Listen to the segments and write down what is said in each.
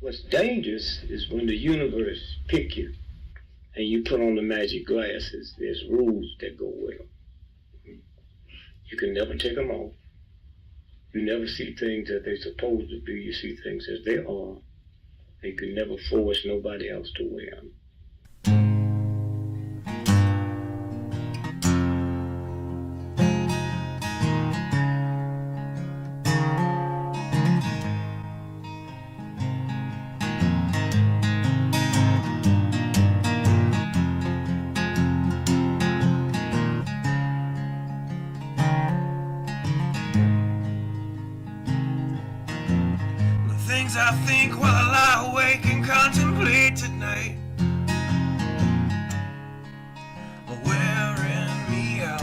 What's dangerous is when the universe pick you and you put on the magic glasses. There's rules that go with them. You can never take them off. You never see things that they're supposed to be. You see things as they are. You can never force nobody else to wear them. I think while I lie awake and contemplate tonight are wearing me out.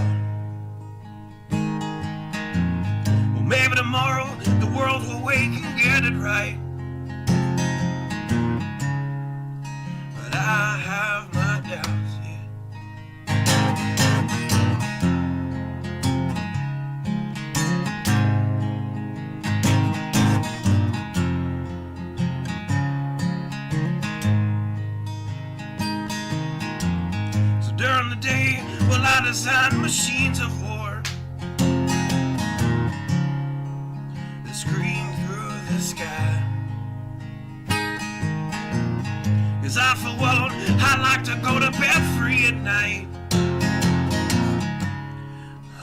Well, maybe tomorrow the world will wake and get it right, but I have my doubts, yeah. During the day, well, I design machines of war that scream through the sky. 'Cause I, for one, I like to go to bed free at night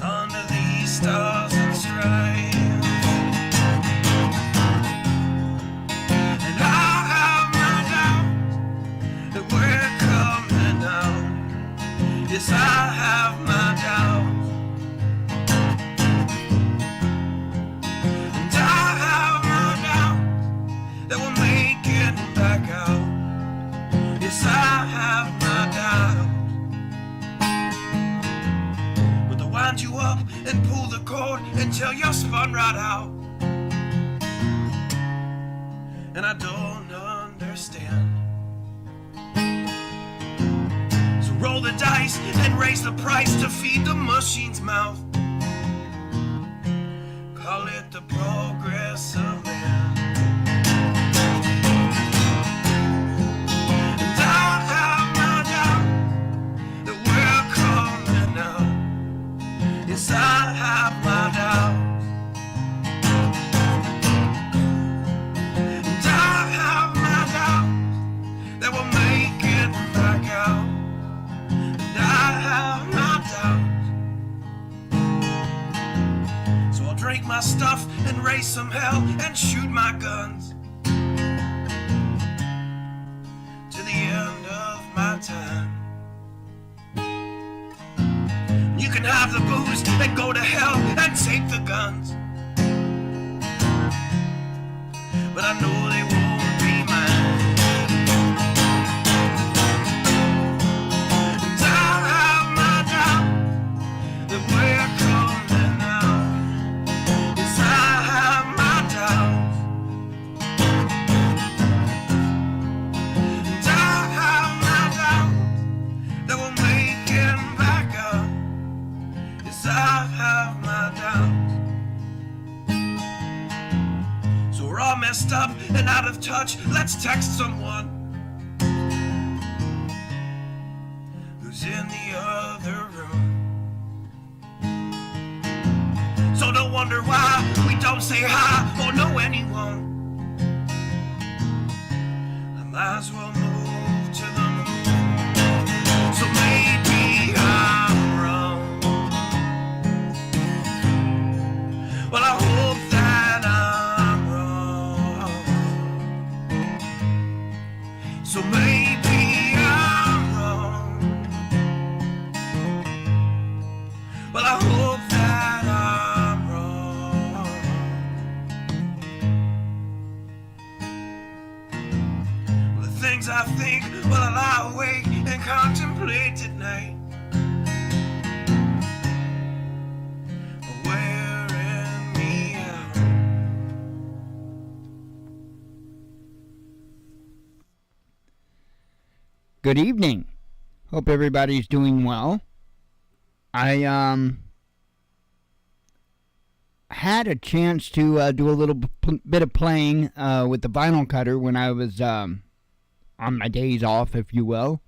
under these stars and stripes. And I have my doubts that we're coming out. Yes, I have my doubts, and I have my doubts that we'll make it back out. Yes, I have my doubts, but they'll wind you up and pull the cord until you're spun right out, and I don't understand. Roll the dice and raise the price to feed the machine's mouth. Call it the progress of man. And I have my doubt that we're coming out. Yes, I have my doubt. And I have my doubt that we'll make it back out. I have my doubts, so I'll drink my stuff and raise some hell and shoot my guns to the end of my time. You can have the booze and go to hell and take the guns, but I know they won't be mine. That we're coming out. Yes, I have my doubts, and I have my doubts that we'll make it back up. Yes, I have my doubts. So we're all messed up and out of touch. Let's text someone who's in the other room. So don't wonder why we don't say hi or know anyone. I might as well move to the moon. So maybe I'm wrong. Well, I hope that I'm wrong. So maybe I'm wrong. Well, I hope that I'm wrong. Well, the things I think while I lie awake and contemplate at night are wearing me out. Good evening. Hope everybody's doing well. I had a chance to do a little bit of playing with the vinyl cutter when I was on my days off, if you will.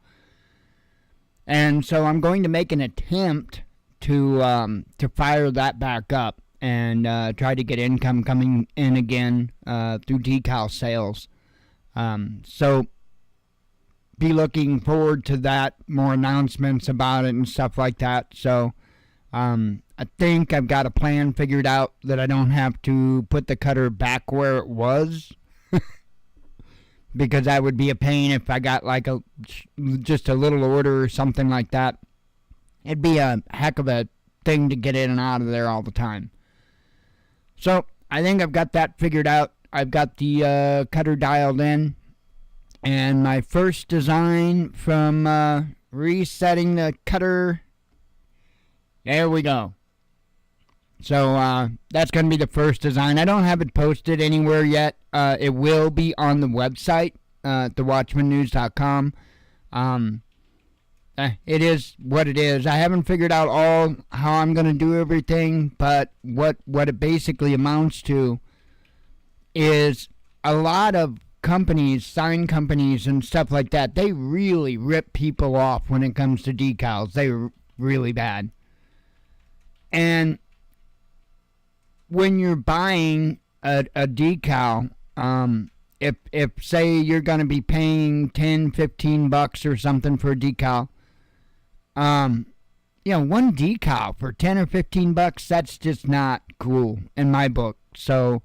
And so I'm going to make an attempt to fire that back up and try to get income coming in again through decal sales. So be looking forward to that, more announcements about it and stuff like that. So I think I've got a plan figured out that I don't have to put the cutter back where it was. Because that would be a pain if I got like just a little order or something like that. It'd be a heck of a thing to get in and out of there all the time. So I think I've got that figured out. I've got the cutter dialed in. And my first design from resetting the cutter, there we go. So that's going to be the first design. I don't have it posted anywhere yet. It will be on the website, thewatchmannews.com. It is what it is. I haven't figured out all how I'm going to do everything, but what it basically amounts to is a lot of companies, sign companies and stuff like that, they really rip people off when it comes to decals. They're really bad. And when you're buying a decal, if say you're going to be paying $10-15 or something for a decal, one decal for $10 or $15, that's just not cool in my book. So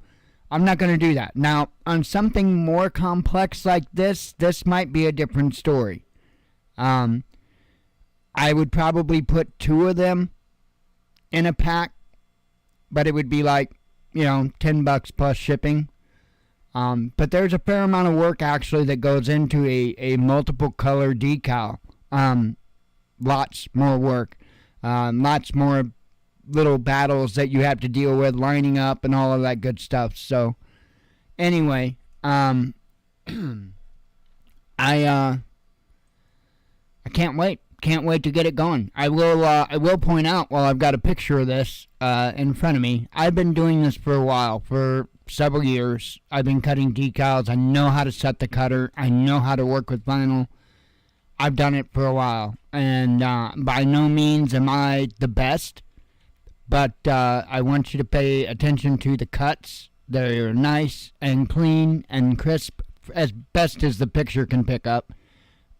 I'm not going to do that. Now, on something more complex like this might be a different story. I would probably put 2 of them in a pack, but it would be like, $10 plus shipping. But there's a fair amount of work actually that goes into a multiple color decal. Lots more work. Lots more little battles that you have to deal with, lining up and all of that good stuff. So anyway, I can't wait. Can't wait to get it going. I will point out, while I've got a picture of this in front of me, I've been doing this for a while, for several years. I've been cutting decals. I know how to set the cutter. I know how to work with vinyl. I've done it for a while, and by no means am I the best, but I want you to pay attention to the cuts. They're nice and clean and crisp, as best as the picture can pick up.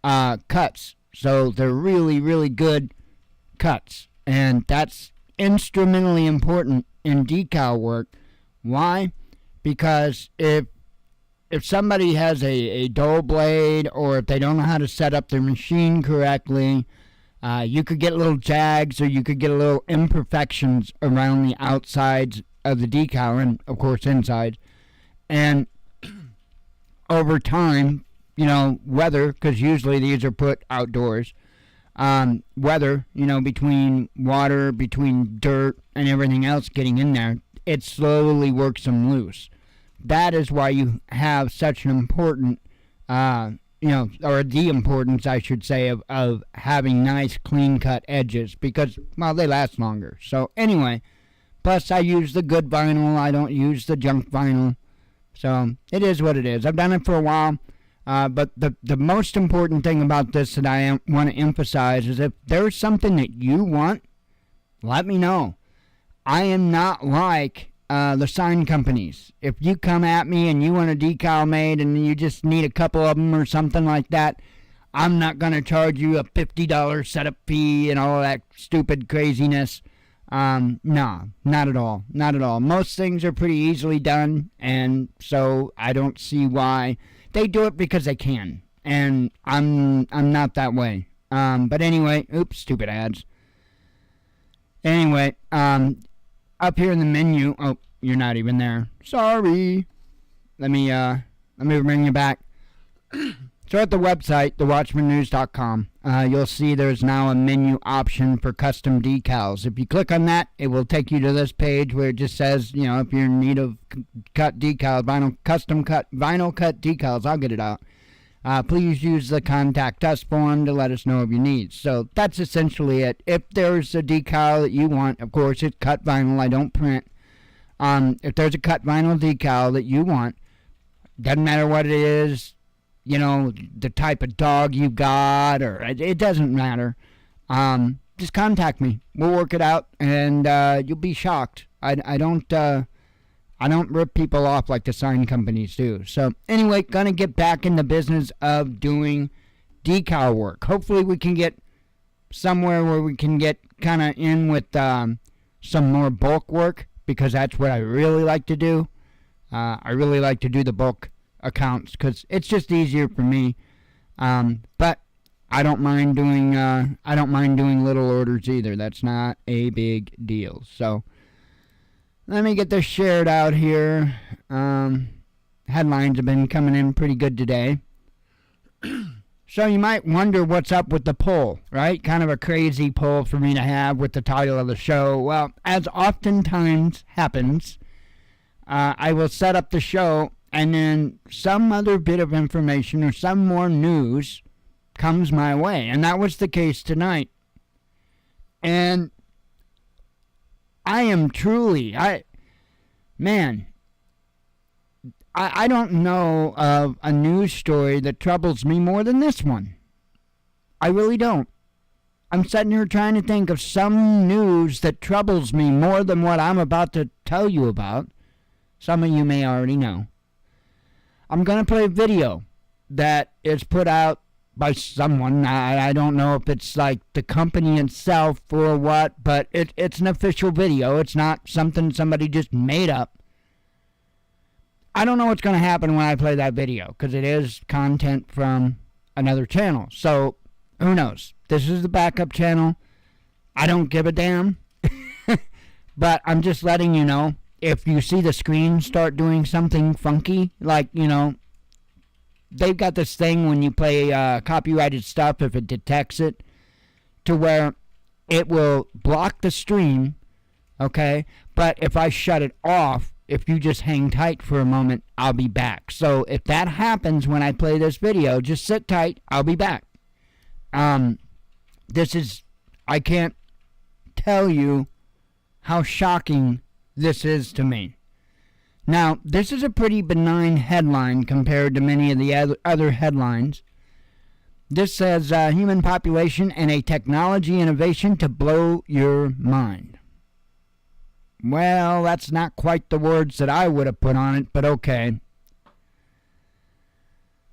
Cuts. So they're really, really good cuts. And that's instrumentally important in decal work. Why? Because if somebody has a dull blade, or if they don't know how to set up their machine correctly, you could get little jags, or you could get little imperfections around the outsides of the decal, and of course inside. And over time, weather, because usually these are put outdoors, weather, between water, between dirt and everything else getting in there, it slowly works them loose. That is why you have such an important, or the importance, I should say, of having nice clean-cut edges, because, well, they last longer. So anyway, plus I use the good vinyl, I don't use the junk vinyl. So it is what it is. I've done it for a while. But the most important thing about this that I want to emphasize is, if there's something that you want, let me know. I am not like the sign companies. If you come at me and you want a decal made and you just need a couple of them or something like that, I'm not going to charge you a $50 setup fee and all that stupid craziness. No, not at all. Not at all. Most things are pretty easily done, and so I don't see why. They do it because they can, and I'm not that way. But anyway, oops, stupid ads. Anyway, up here in the menu, oh, you're not even there. Sorry. Let me bring you back. So at the website, thewatchmannews.com, you'll see there's now a menu option for custom decals. If you click on that, it will take you to this page where it just says, if you're in need of cut decals, custom cut, vinyl cut decals, I'll get it out. Please use the contact us form to let us know of your needs. So that's essentially it. If there's a decal that you want, of course, it's cut vinyl, I don't print. If there's a cut vinyl decal that you want, doesn't matter what it is, you know, the type of dog you got, or it doesn't matter. Just contact me. We'll work it out, and you'll be shocked. I don't rip people off like the sign companies do. So anyway, gonna get back in the business of doing decal work. Hopefully we can get somewhere where we can get kind of in with some more bulk work, because that's what I really like to do. I really like to do the bulk accounts because it's just easier for me. But I don't mind doing little orders either. That's not a big deal. So let me get this shared out here. Headlines have been coming in pretty good today. So you might wonder what's up with the poll, right? Kind of a crazy poll for me to have with the title of the show. Well, as oftentimes happens, I will set up the show and then some other bit of information or some more news comes my way. And that was the case tonight. And I am truly, I don't know of a news story that troubles me more than this one. I really don't. I'm sitting here trying to think of some news that troubles me more than what I'm about to tell you about. Some of you may already know. I'm going to play a video that is put out by someone. I don't know if it's like the company itself or what, but it's an official video. It's not something somebody just made up. I don't know what's going to happen when I play that video, because it is content from another channel. So, who knows? This is the backup channel. I don't give a damn. But I'm just letting you know, if you see the screen start doing something funky, like, you know, they've got this thing when you play copyrighted stuff, if it detects it, to where it will block the stream, okay? But if I shut it off, if you just hang tight for a moment, I'll be back. So if that happens when I play this video, just sit tight. I'll be back. I can't tell you how shocking this is to me. Now, this is a pretty benign headline compared to many of the other headlines. This says, human population and a technology innovation to blow your mind. Well, that's not quite the words that I would have put on it, but okay.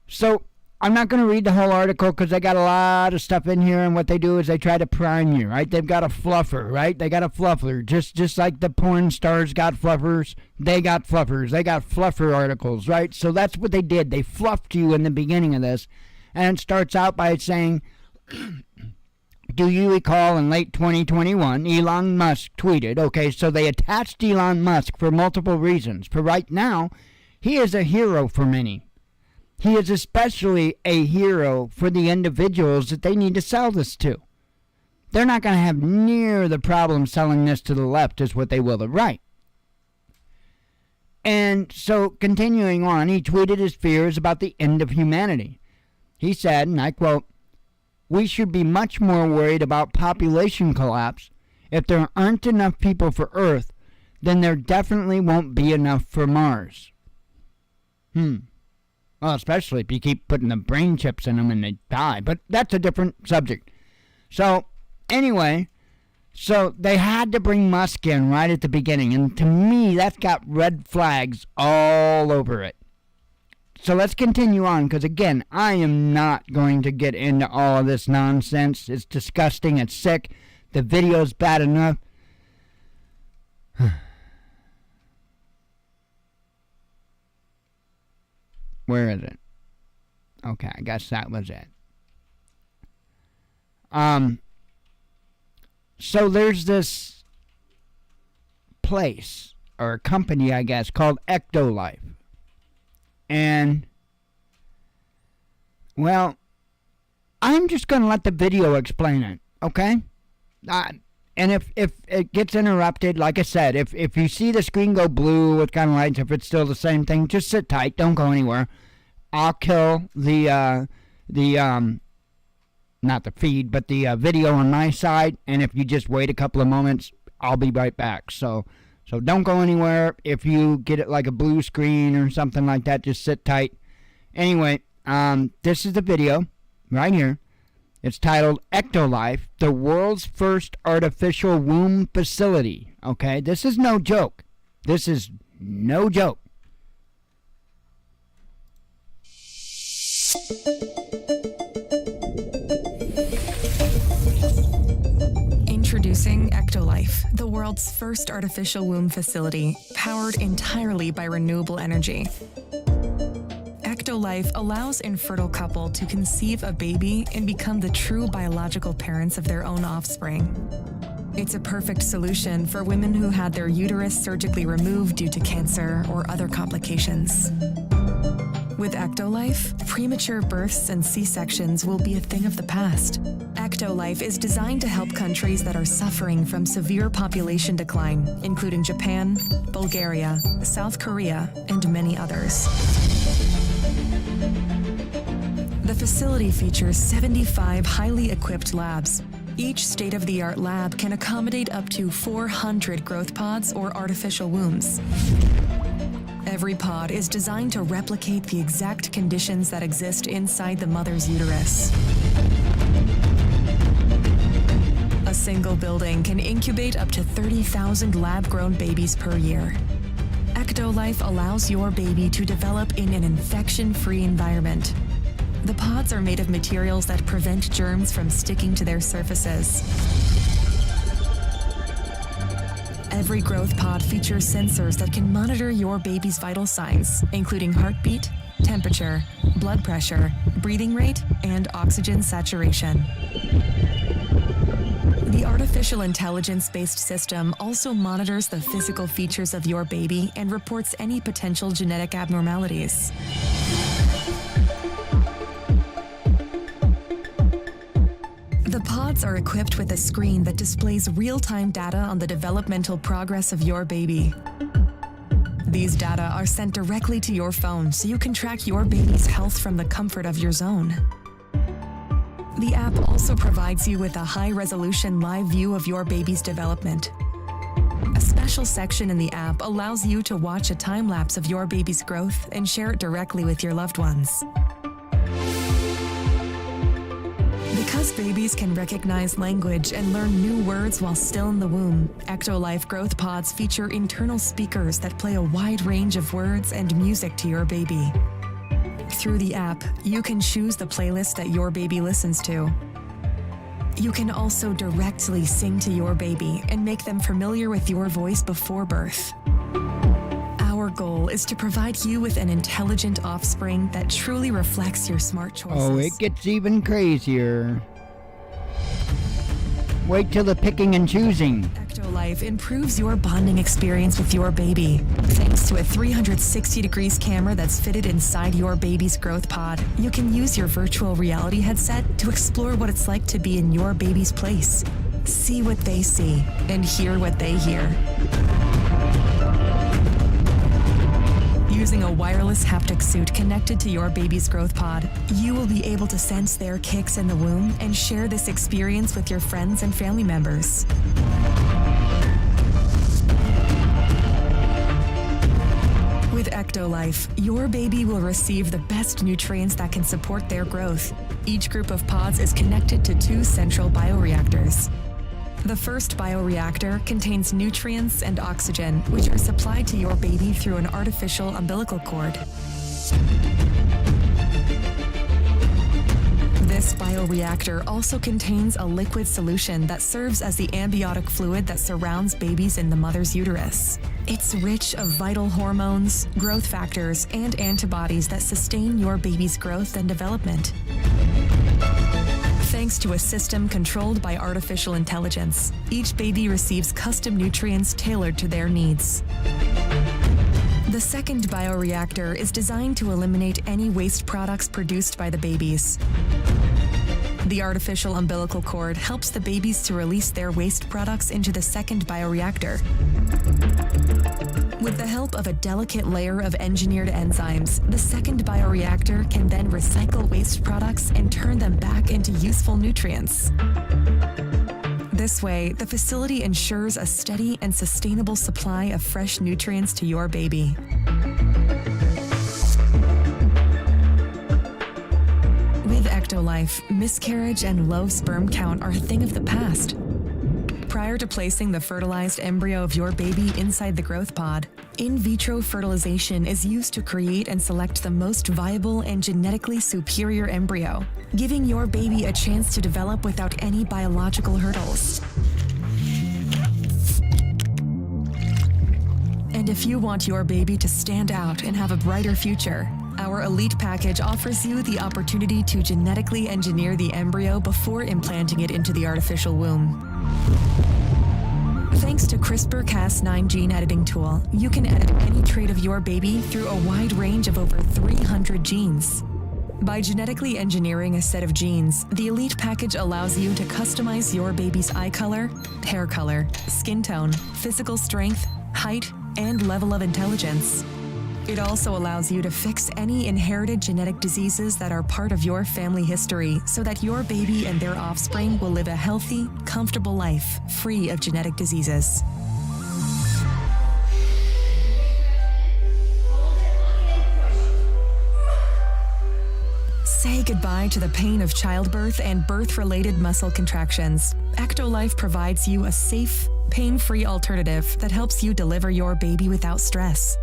So, I'm not going to read the whole article because they got a lot of stuff in here, and what they do is they try to prime you, right? They've got a fluffer, right? They got a fluffer. Just like the porn stars got fluffers, they got fluffers. They got fluffer articles, right? So that's what they did. They fluffed you in the beginning of this, and it starts out by saying, do you recall in late 2021, Elon Musk tweeted, okay, so they attached Elon Musk for multiple reasons. For right now, he is a hero for many. He is especially a hero for the individuals that they need to sell this to. They're not going to have near the problem selling this to the left as what they will the right. And so, continuing on, he tweeted his fears about the end of humanity. He said, and I quote, "We should be much more worried about population collapse. If there aren't enough people for Earth, then there definitely won't be enough for Mars." Well, especially if you keep putting the brain chips in them and they die. But that's a different subject. So, anyway, so they had to bring Musk in right at the beginning. And to me, that's got red flags all over it. So let's continue on, because again, I am not going to get into all of this nonsense. It's disgusting. It's sick. The video's bad enough. Where is it? Okay, I guess that was it. So there's this place, or a company, I guess, called Ectolife. And, well, I'm just going to let the video explain it, okay? And if it gets interrupted, like I said, if you see the screen go blue with kind of lights, if it's still the same thing, just sit tight. Don't go anywhere. I'll kill not the feed, but the video on my side. And if you just wait a couple of moments, I'll be right back. So So don't go anywhere. If you get it like a blue screen or something like that, just sit tight. Anyway, this is the video right here. It's titled Ectolife, the world's first artificial womb facility. Okay, this is no joke. This is no joke. Introducing Ectolife, the world's first artificial womb facility, powered entirely by renewable energy. Ectolife allows infertile couple to conceive a baby and become the true biological parents of their own offspring. It's a perfect solution for women who had their uterus surgically removed due to cancer or other complications. With Ectolife, premature births and C-sections will be a thing of the past. Ectolife is designed to help countries that are suffering from severe population decline, including Japan, Bulgaria, South Korea, and many others. The facility features 75 highly equipped labs. Each state-of-the-art lab can accommodate up to 400 growth pods or artificial wombs. Every pod is designed to replicate the exact conditions that exist inside the mother's uterus. A single building can incubate up to 30,000 lab-grown babies per year. Ectolife allows your baby to develop in an infection-free environment. The pods are made of materials that prevent germs from sticking to their surfaces. Every growth pod features sensors that can monitor your baby's vital signs, including heartbeat, temperature, blood pressure, breathing rate, and oxygen saturation. The artificial intelligence-based system also monitors the physical features of your baby and reports any potential genetic abnormalities. The pods are equipped with a screen that displays real-time data on the developmental progress of your baby. These data are sent directly to your phone so you can track your baby's health from the comfort of your zone. The app also provides you with a high-resolution live view of your baby's development. A special section in the app allows you to watch a time-lapse of your baby's growth and share it directly with your loved ones. Because babies can recognize language and learn new words while still in the womb, Ectolife growth pods feature internal speakers that play a wide range of words and music to your baby. Through the app, you can choose the playlist that your baby listens to. You can also directly sing to your baby and make them familiar with your voice before birth. Our goal is to provide you with an intelligent offspring that truly reflects your smart choices. Oh, it gets even crazier. Wait till the picking and choosing. Ectolife improves your bonding experience with your baby. Thanks to a 360 degrees camera that's fitted inside your baby's growth pod, you can use your virtual reality headset to explore what it's like to be in your baby's place. See what they see and hear what they hear. Using a wireless haptic suit connected to your baby's growth pod, you will be able to sense their kicks in the womb and share this experience with your friends and family members. With Ectolife, your baby will receive the best nutrients that can support their growth. Each group of pods is connected to 2 central bioreactors. The first bioreactor contains nutrients and oxygen, which are supplied to your baby through an artificial umbilical cord. This bioreactor also contains a liquid solution that serves as the amniotic fluid that surrounds babies in the mother's uterus. It's rich of vital hormones, growth factors, and antibodies that sustain your baby's growth and development. Thanks to a system controlled by artificial intelligence, each baby receives custom nutrients tailored to their needs. The second bioreactor is designed to eliminate any waste products produced by the babies. The artificial umbilical cord helps the babies to release their waste products into the second bioreactor. With the help of a delicate layer of engineered enzymes, the second bioreactor can then recycle waste products and turn them back into useful nutrients. This this way, the facility ensures a steady and sustainable supply of fresh nutrients to your baby. With Ectolife, miscarriage and low sperm count are a thing of the past. Prior to placing the fertilized embryo of your baby inside the growth pod, in vitro fertilization is used to create and select the most viable and genetically superior embryo, giving your baby a chance to develop without any biological hurdles. And if you want your baby to stand out and have a brighter future, our Elite Package offers you the opportunity to genetically engineer the embryo before implanting it into the artificial womb. Thanks to CRISPR-Cas9 gene editing tool, you can edit any trait of your baby through a wide range of over 300 genes. By genetically engineering a set of genes, the Elite Package allows you to customize your baby's eye color, hair color, skin tone, physical strength, height, and level of intelligence. It also allows you to fix any inherited genetic diseases that are part of your family history so that your baby and their offspring will live a healthy, comfortable life free of genetic diseases. Say goodbye to the pain of childbirth and birth-related muscle contractions. Ectolife provides you a safe, pain-free alternative that helps you deliver your baby without stress.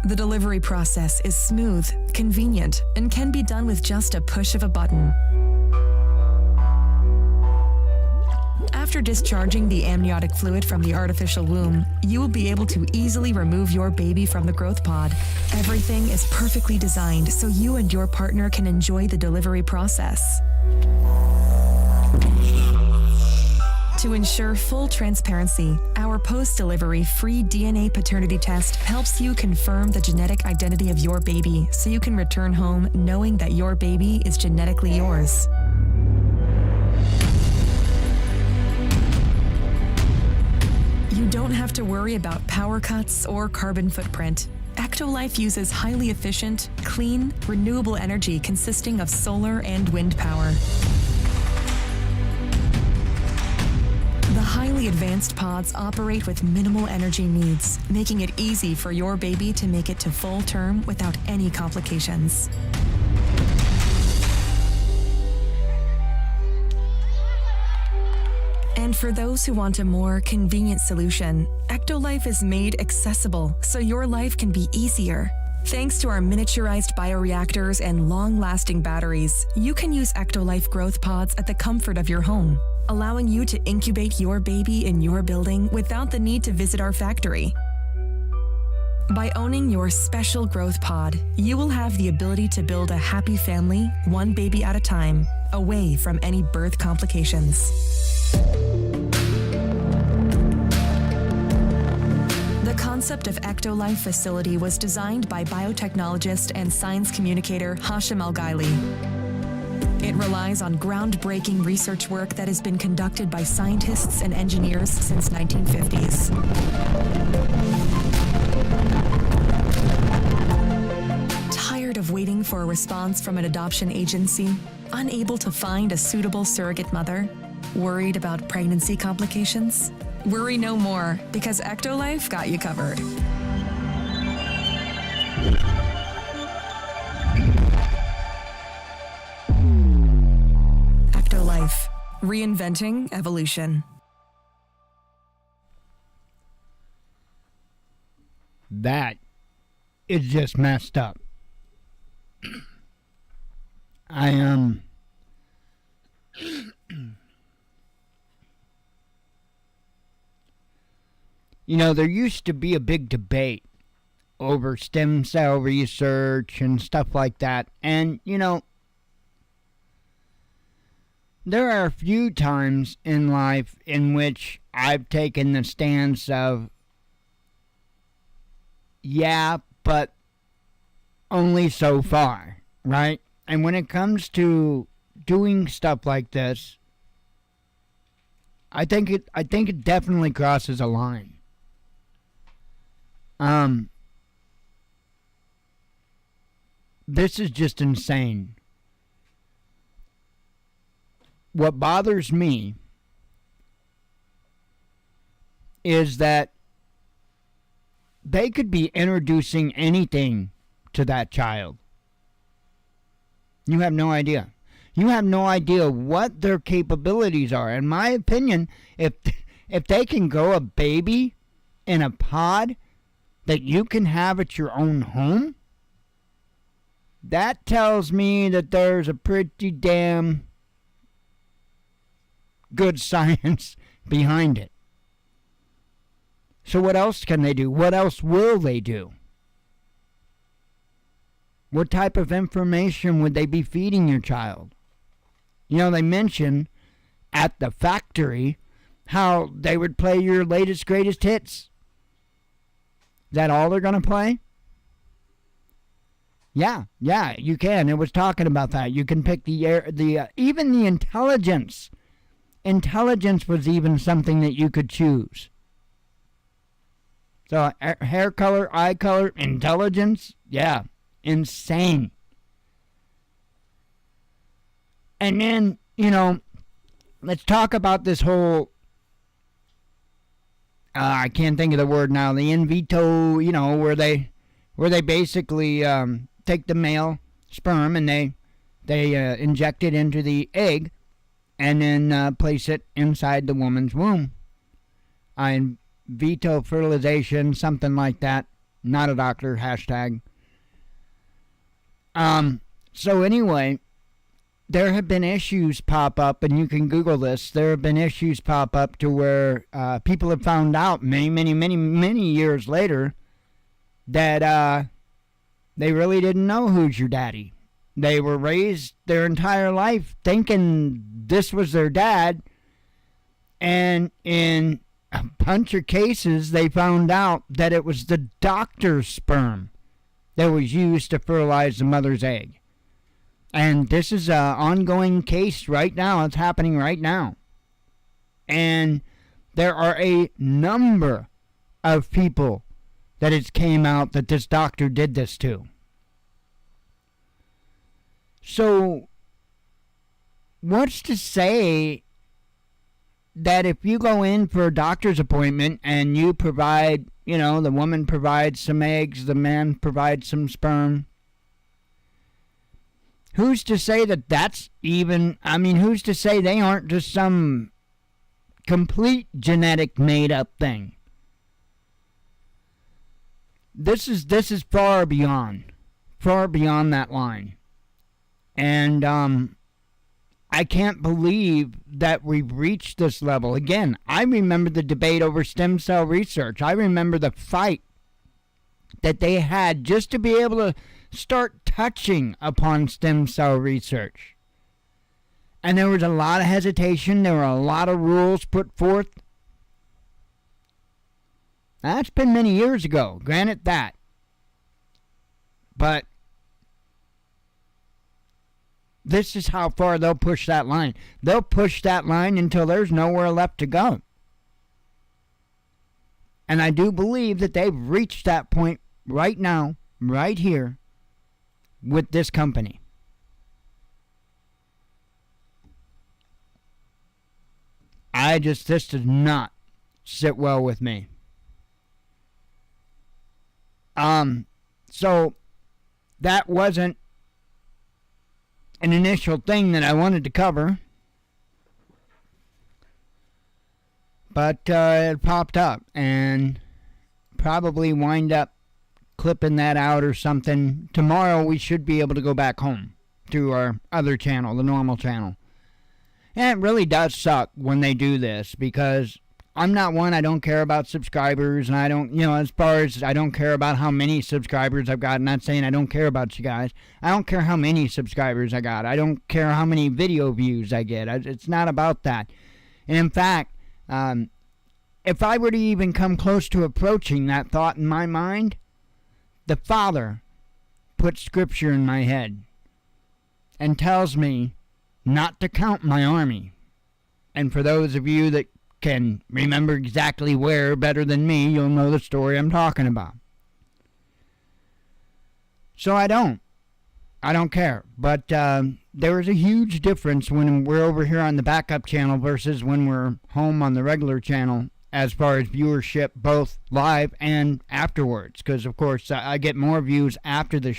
The delivery process is smooth, convenient, and can be done with just a push of a button. After discharging the amniotic fluid from the artificial womb, you will be able to easily remove your baby from the growth pod. Everything is perfectly designed so you and your partner can enjoy the delivery process. To ensure full transparency, our post-delivery free DNA paternity test helps you confirm the genetic identity of your baby so you can return home knowing that your baby is genetically yours. You don't have to worry about power cuts or carbon footprint. Ectolife uses highly efficient, clean, renewable energy consisting of solar and wind power. The highly advanced pods operate with minimal energy needs, making it easy for your baby to make it to full term without any complications. And for those who want a more convenient solution, Ectolife is made accessible so your life can be easier. Thanks to our miniaturized bioreactors and long-lasting batteries, you can use Ectolife growth pods at the comfort of your home, allowing you to incubate your baby in your building without the need to visit our factory. By owning your special growth pod, you will have the ability to build a happy family, one baby at a time, away from any birth complications. The concept of Ectolife facility was designed by biotechnologist and science communicator Hashim Al-Ghaili. It relies on groundbreaking research work that has been conducted by scientists and engineers since 1950s. Tired of waiting for a response from an adoption agency? Unable to find a suitable surrogate mother? Worried about pregnancy complications? Worry no more, because Ectolife got you covered. Ectolife, reinventing evolution. That is just messed up. You know, there used to be a big debate over stem cell research and stuff like that. And, you know, there are a few times in life in which I've taken the stance of, yeah, but only so far, right? And when it comes to doing stuff like this, I think it definitely crosses a line. This is just insane. What bothers me is that they could be introducing anything to that child. You have no idea. You have no idea what their capabilities are. In my opinion, if they can grow a baby in a pod that you can have at your own home, that tells me that there's a pretty damn good science behind it. So what else can they do? What else will they do? What type of information would they be feeding your child? You know, they mention at the factory how they would play your latest, greatest hits. Is that all they're going to play? Yeah, you can. It was talking about that. You can pick even the intelligence. Intelligence was even something that you could choose. So hair color, eye color, intelligence, yeah, insane. And then, you know, let's talk about this whole, I can't think of the word now, the in vitro, you know, where they basically take the male sperm and they inject it into the egg and then place it inside the woman's womb. In vitro fertilization, something like that. Not a doctor, hashtag. So anyway, there have been issues pop up, and you can Google this. There have been issues pop up to where people have found out many years later that they really didn't know who's your daddy. They were raised their entire life thinking this was their dad, and in a bunch of cases they found out that it was the doctor's sperm that was used to fertilize the mother's egg. And this is an ongoing case right now. It's happening right now. And there are a number of people that it came out that this doctor did this to. So, what's to say that if you go in for a doctor's appointment and you provide, you know, the woman provides some eggs, the man provides some sperm, who's to say that that's even, who's to say they aren't just some complete genetic made-up thing? This is far beyond that line. And I can't believe that we've reached this level. Again, I remember the debate over stem cell research. I remember the fight that they had just to be able to start touching upon stem cell research. And there was a lot of hesitation. There were a lot of rules put forth. That's been many years ago, granted that. But this is how far they'll push that line. They'll push that line until there's nowhere left to go. And I do believe that they've reached that point right now, right here, with this company. This does not sit well with me. So that wasn't an initial thing that I wanted to cover, but it popped up, and probably wind up clipping that out or something. Tomorrow we should be able to go back home to our other channel, the normal channel. And it really does suck when they do this, because I'm not one, I don't care about subscribers, and I don't, as far as I don't care about how many subscribers I've got. I'm not saying I don't care about you guys. I don't care how many subscribers I got. I don't care how many video views I get. It's not about that. And in fact, if I were to even come close to approaching that thought in my mind, the Father puts scripture in my head and tells me not to count my army. And for those of you that can remember exactly where better than me, you'll know the story I'm talking about. So I don't care. But there is a huge difference when we're over here on the backup channel versus when we're home on the regular channel. as far as viewership, both live and afterwards. Because, of course, I get more views after the,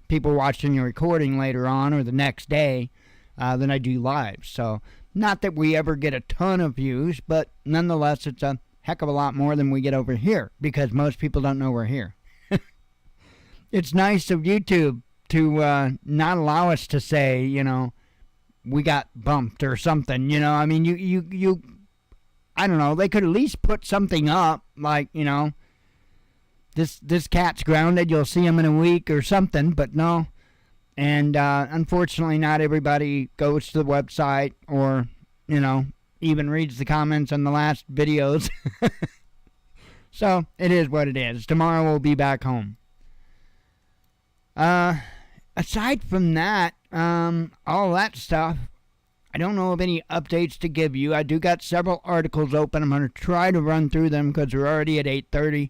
people watching the recording later on or the next day than I do live. So, not that we ever get a ton of views, but nonetheless, it's a heck of a lot more than we get over here because most people don't know we're here. It's nice of YouTube to not allow us to say, we got bumped or something, I mean, you I don't know, they could at least put something up, like, this cat's grounded, you'll see him in a week or something, but no. And unfortunately, not everybody goes to the website or, even reads the comments on the last videos. So, it is what it is. Tomorrow we'll be back home. Aside from that, all that stuff, I don't know of any updates to give you. I do got several articles open. I'm going to try to run through them because we're already at 8:30.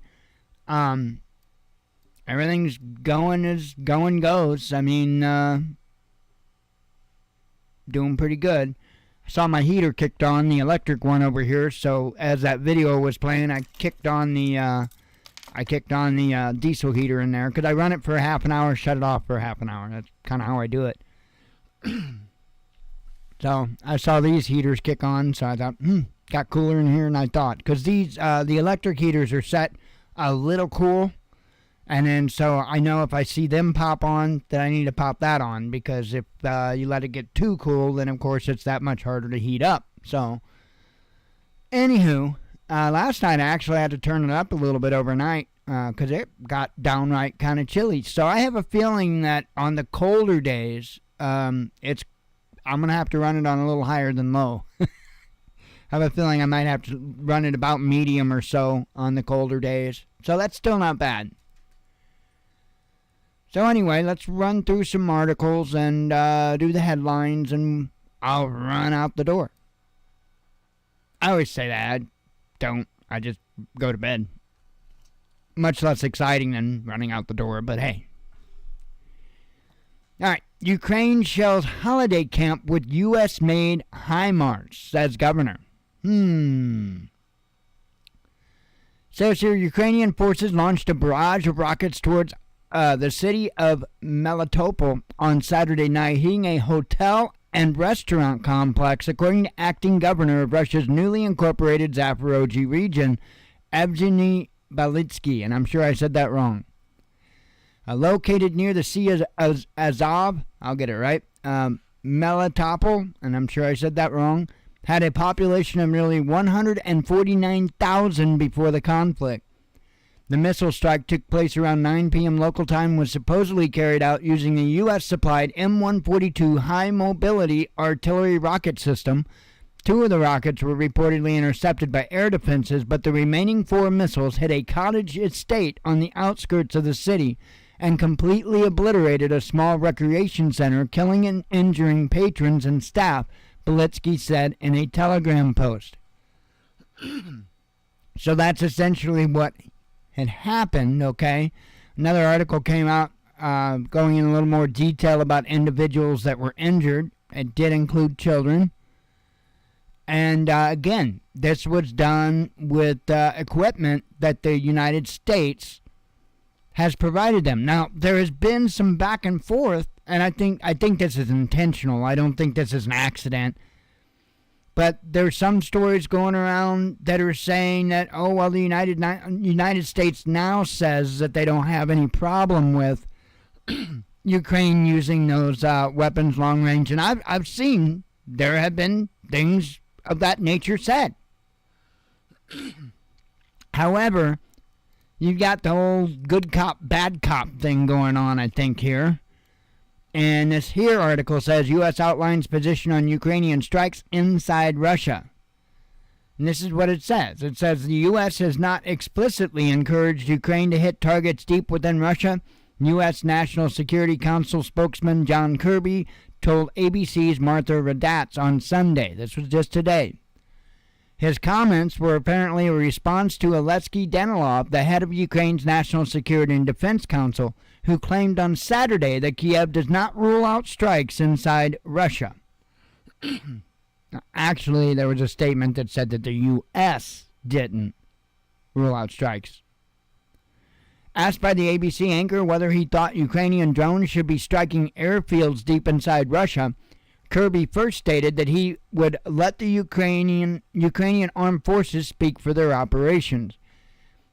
Everything's going as going goes. I mean, doing pretty good. I saw my heater kicked on, the electric one over here, so as that video was playing, I kicked on the diesel heater in there because I run it for a half an hour, shut it off for a half an hour. That's kind of how I do it. So I saw these heaters kick on, so I thought, got cooler in here than I thought. Because these, the electric heaters are set a little cool, and then so I know if I see them pop on, that I need to pop that on. Because if you let it get too cool, then of course it's that much harder to heat up. So, anywho, last night I actually had to turn it up a little bit overnight because it got downright kind of chilly. So I have a feeling that on the colder days, I'm going to have to run it on a little higher than low. I have a feeling I might have to run it about medium or so on the colder days. So that's still not bad. So anyway, let's run through some articles and do the headlines, and I'll run out the door. I always say that. I don't. I just go to bed. Much less exciting than running out the door, but hey. All right. Ukraine shells holiday camp with U.S.-made HIMARS, says governor. Says here, Ukrainian forces launched a barrage of rockets towards the city of Melitopol on Saturday night, hitting a hotel and restaurant complex, according to acting governor of Russia's newly incorporated Zaporozhye region, Evgeny Balitsky, and I'm sure I said that wrong. Located near the Sea of Azov, I'll get it right, Melitopol, and I'm sure I said that wrong, had a population of nearly 149,000 before the conflict. The missile strike took place around 9 p.m. local time, was supposedly carried out using the U.S.-supplied M142 high-mobility artillery rocket system. 2 of the rockets were reportedly intercepted by air defenses, but the remaining 4 missiles hit a cottage estate on the outskirts of the city and completely obliterated a small recreation center, killing and injuring patrons and staff, Balitsky said in a Telegram post. So that's essentially what had happened, okay? Another article came out going in a little more detail about individuals that were injured. It did include children. And again, this was done with equipment that the United States has provided them. Now, there has been some back and forth, and I think this is intentional. I don't think this is an accident. But there's some stories going around that are saying that, oh, well, the United States now says that they don't have any problem with Ukraine using those weapons long range. And I've seen there have been things of that nature said. However, you've got the whole good cop, bad cop thing going on, I think, here. And this here article says, U.S. outlines position on Ukrainian strikes inside Russia. And this is what it says. It says the U.S. has not explicitly encouraged Ukraine to hit targets deep within Russia. U.S. National Security Council spokesman John Kirby told ABC's Martha Raddatz on Sunday. This was just today. His comments were apparently a response to Alexei Danilov, the head of Ukraine's National Security and Defense Council, who claimed on Saturday that Kiev does not rule out strikes inside Russia. Actually, there was a statement that said that the U.S. didn't rule out strikes. Asked by the ABC anchor whether he thought Ukrainian drones should be striking airfields deep inside Russia, Kirby first stated that he would let the Ukrainian armed forces speak for their operations.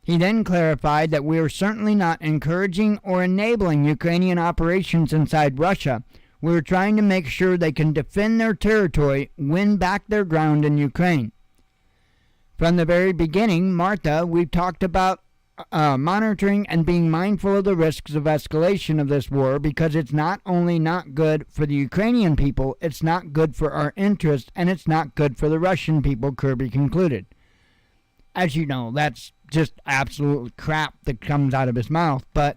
He then clarified that we are certainly not encouraging or enabling Ukrainian operations inside Russia. We are trying to make sure they can defend their territory, win back their ground in Ukraine. From the very beginning, Martha, we've talked about monitoring and being mindful of the risks of escalation of this war, because it's not only not good for the Ukrainian people, it's not good for our interests, and it's not good for the Russian people, Kirby concluded. As you know, that's just absolute crap that comes out of his mouth, but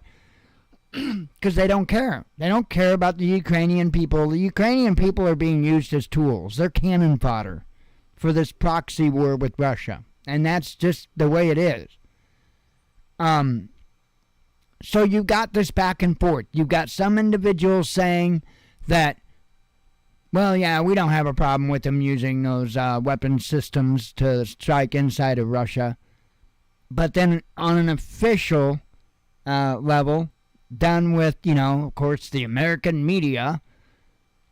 because they don't care. They don't care about the Ukrainian people. The Ukrainian people are being used as tools. They're cannon fodder for this proxy war with Russia, and that's just the way it is. So you've got this back and forth. You've got some individuals saying that, well, yeah, we don't have a problem with them using those weapon systems to strike inside of Russia. But then on an official level, done with, of course, the American media,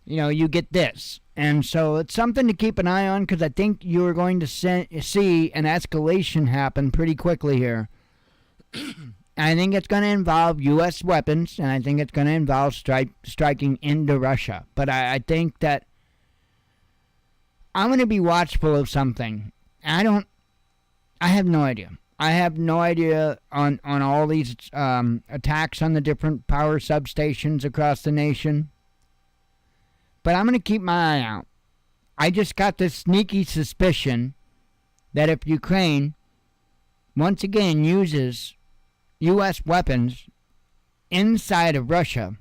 you get this. And so it's something to keep an eye on, because I think you're going to see an escalation happen pretty quickly here. I think it's going to involve U.S. weapons, and I think it's going to involve striking into Russia. But I think that I'm going to be watchful of something. I have no idea. I have no idea on all these attacks on the different power substations across the nation. But I'm going to keep my eye out. I just got this sneaky suspicion that if Ukraine once again uses U.S. weapons inside of Russia,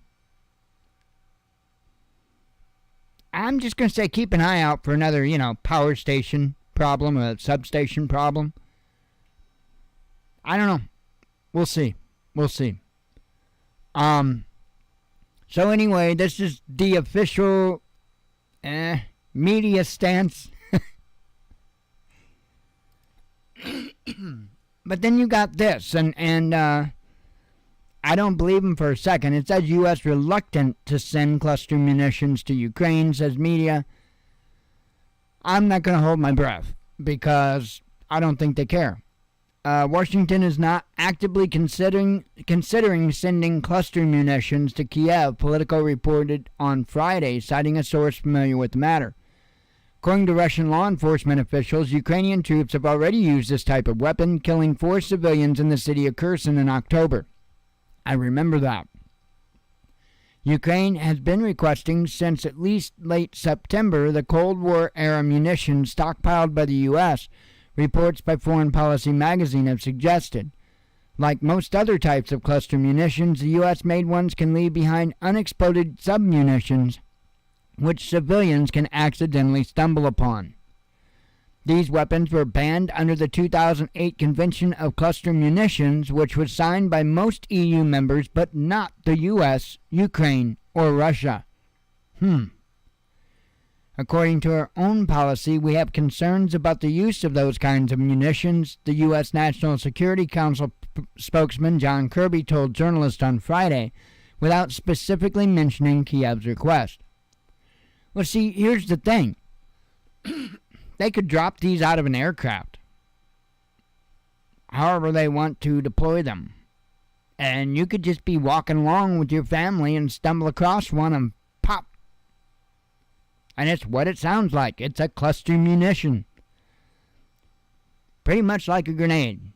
I'm just going to say keep an eye out for another, power station problem, a substation problem. I don't know. We'll see. So anyway, this is the official media stance. But then you got this, and I don't believe him for a second. It says U.S. reluctant to send cluster munitions to Ukraine, says media. I'm not going to hold my breath, because I don't think they care. Washington is not actively considering sending cluster munitions to Kiev, Politico reported on Friday, citing a source familiar with the matter. According to Russian law enforcement officials, Ukrainian troops have already used this type of weapon, killing 4 civilians in the city of Kherson in October. I remember that. Ukraine has been requesting since at least late September the Cold War-era munitions stockpiled by the U.S., reports by Foreign Policy magazine have suggested. Like most other types of cluster munitions, the U.S.-made ones can leave behind unexploded submunitions, which civilians can accidentally stumble upon. These weapons were banned under the 2008 Convention of Cluster Munitions, which was signed by most EU members but not the U.S., Ukraine, or Russia. According to our own policy, we have concerns about the use of those kinds of munitions, the U.S. National Security Council spokesman John Kirby told journalists on Friday, without specifically mentioning Kiev's request. Well, see, here's the thing. They could drop these out of an aircraft, however they want to deploy them. And you could just be walking along with your family and stumble across one and pop. And it's what it sounds like. It's a cluster munition. Pretty much like a grenade.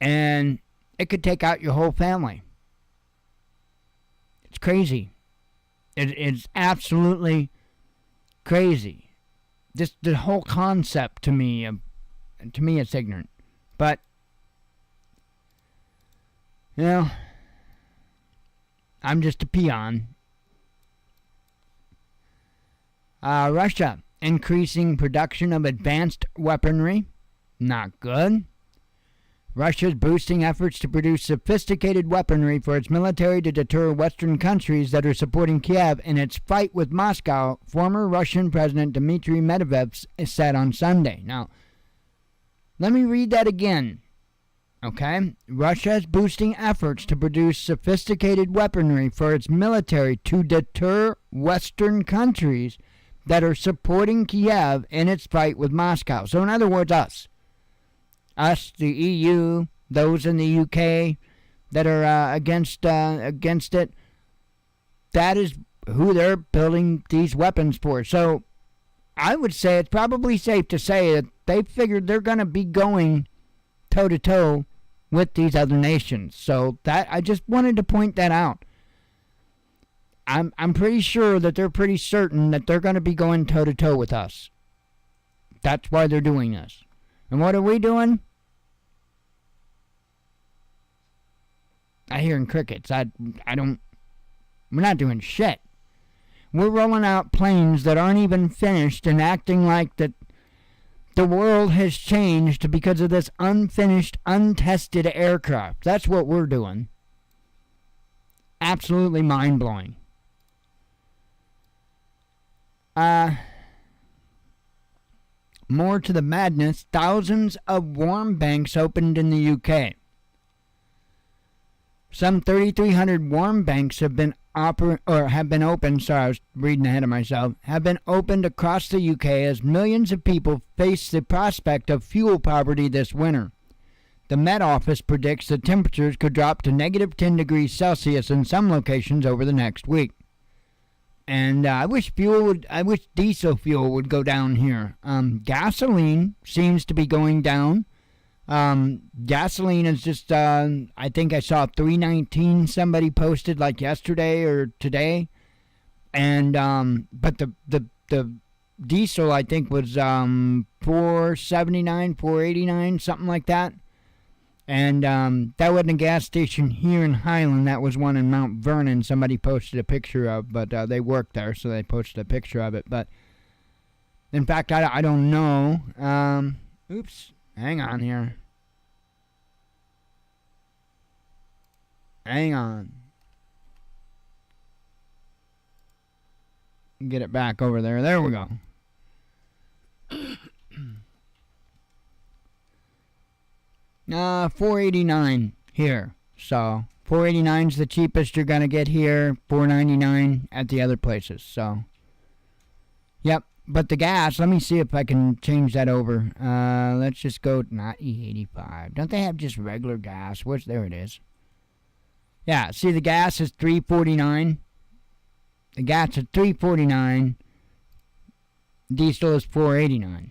And it could take out your whole family. It's crazy. It's absolutely crazy. Just the whole concept to me it's ignorant. But, I'm just a peon. Russia increasing production of advanced weaponry. Not good. Russia's boosting efforts to produce sophisticated weaponry for its military to deter Western countries that are supporting Kiev in its fight with Moscow, former Russian President Dmitry Medvedev said on Sunday. Now, Let me read that again. Okay? Russia is boosting efforts to produce sophisticated weaponry for its military to deter Western countries that are supporting Kiev in its fight with Moscow. So in other words, us, the EU, those in the UK that are against it, that is who they're building these weapons for. So I would say it's probably safe to say that they figured they're going to be going toe-to-toe with these other nations. So that I just wanted to point that out. I'm pretty sure that they're pretty certain that they're going to be going toe-to-toe with us. That's why they're doing this. And what are we doing? I hear crickets. We're not doing shit. We're rolling out planes that aren't even finished and acting like that the world has changed because of this unfinished, untested aircraft. That's what we're doing. Absolutely mind-blowing. More to the madness, thousands of warm banks opened in the UK. Some 3,300 warm banks have been opened. Sorry, I was reading ahead of myself. Have been opened across the UK as millions of people face the prospect of fuel poverty this winter. The Met Office predicts the temperatures could drop to negative 10 degrees Celsius in some locations over the next week. And I wish diesel fuel would go down here. Gasoline seems to be going down. Gasoline is just, I think I saw $3.19 somebody posted like yesterday or today. And, but the diesel I think was, $4.79, $4.89, something like that. And, that wasn't a gas station here in Highland. That was one in Mount Vernon somebody posted a picture of, but, they worked there, so they posted a picture of it. But, in fact, I don't know. Oops. Hang on here. Hang on. Get it back over there. There we go. $4.89 here. So $4.89 is the cheapest you're gonna get here. $4.99 at the other places. So, yep. But the gas, let me see if I can change that over. Let's just go, not E85. Don't they have just regular gas? There it is. Yeah, see the gas is $3.49. The gas is $3.49. Diesel is $4.89.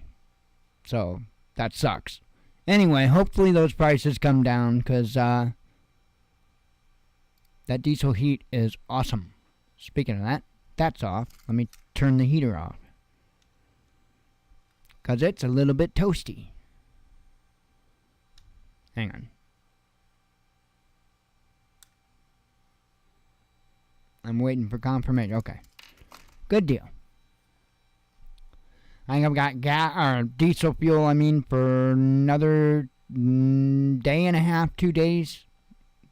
So, that sucks. Anyway, hopefully those prices come down, because that diesel heat is awesome. Speaking of that, that's off. Let me turn the heater off, because it's a little bit toasty. Hang on. I'm waiting for confirmation. Okay. Good deal. I think I've got diesel fuel, for another day and a half, 2 days.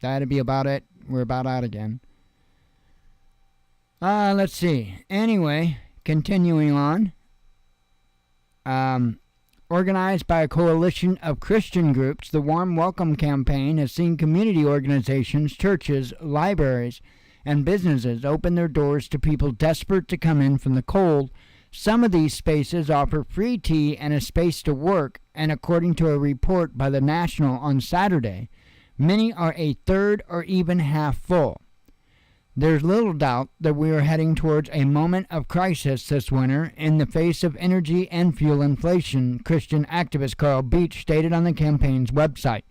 That'd be about it. We're about out again. Let's see. Anyway, continuing on. Organized by a coalition of Christian groups, the Warm Welcome campaign has seen community organizations, churches, libraries, and businesses open their doors to people desperate to come in from the cold. Some of these spaces offer free tea and a space to work, and according to a report by The National on Saturday, many are a third or even half full. There's little doubt that we are heading towards a moment of crisis this winter in the face of energy and fuel inflation, Christian activist Carl Beach stated on the campaign's website.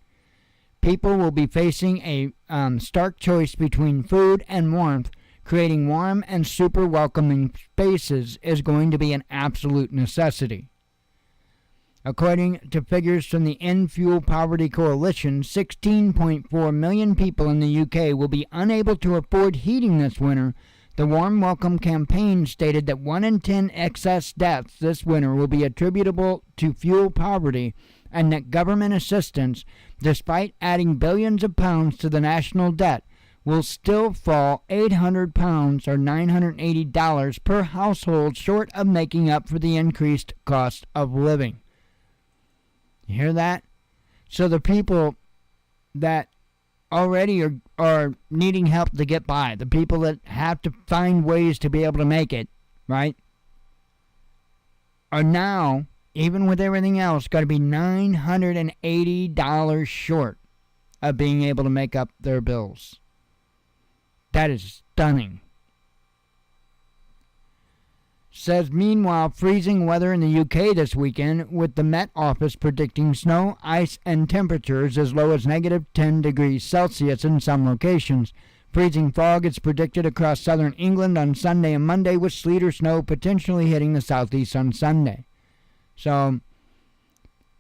People will be facing a stark choice between food and warmth. Creating warm and super welcoming spaces is going to be an absolute necessity. According to figures from the End Fuel Poverty Coalition, 16.4 million people in the UK will be unable to afford heating this winter. The Warm Welcome campaign stated that 1 in 10 excess deaths this winter will be attributable to fuel poverty, and that government assistance, despite adding billions of pounds to the national debt, will still fall £800 or $980 per household short of making up for the increased cost of living. You hear that? So the people that already are needing help to get by, the people that have to find ways to be able to make it, right, are now, even with everything else, got to be $980 short of being able to make up their bills. That is stunning. Says, meanwhile, freezing weather in the UK this weekend, with the Met Office predicting snow, ice, and temperatures as low as negative 10 degrees Celsius in some locations. Freezing fog is predicted across southern England on Sunday and Monday, with sleet or snow potentially hitting the southeast on Sunday. So,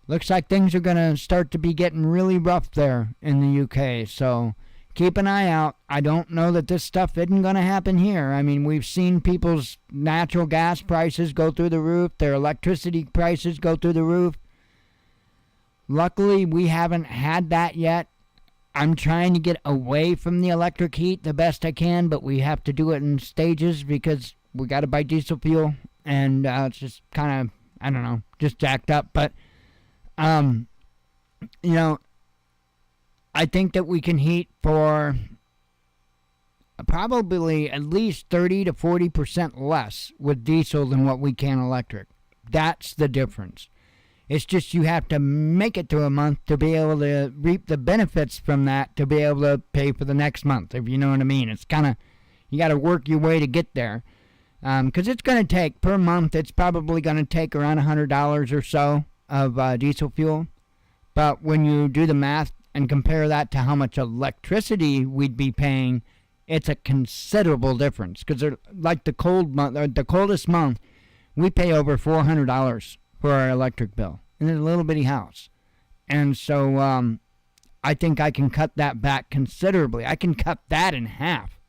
looks like things are going to start to be getting really rough there in the UK. So, keep an eye out. I don't know that this stuff isn't going to happen here. I mean, we've seen people's natural gas prices go through the roof, their electricity prices go through the roof. Luckily, we haven't had that yet. I'm trying to get away from the electric heat the best I can, but we have to do it in stages because we got to buy diesel fuel, and it's just kind of, I don't know, just jacked up. But, you know, I think that we can heat for probably at least 30 to 40% less with diesel than what we can electric. That's the difference. It's just you have to make it to a month to be able to reap the benefits from that to be able to pay for the next month, if you know what I mean. It's kind of, you got to work your way to get there. Because it's going to take, per month, it's probably going to take around $100 or so of diesel fuel. But when you do the math and compare that to how much electricity we'd be paying, it's a considerable difference. Because like the cold month, or the coldest month, we pay over $400 for our electric bill in a little bitty house. And so I think I can cut that back considerably. I can cut that in half.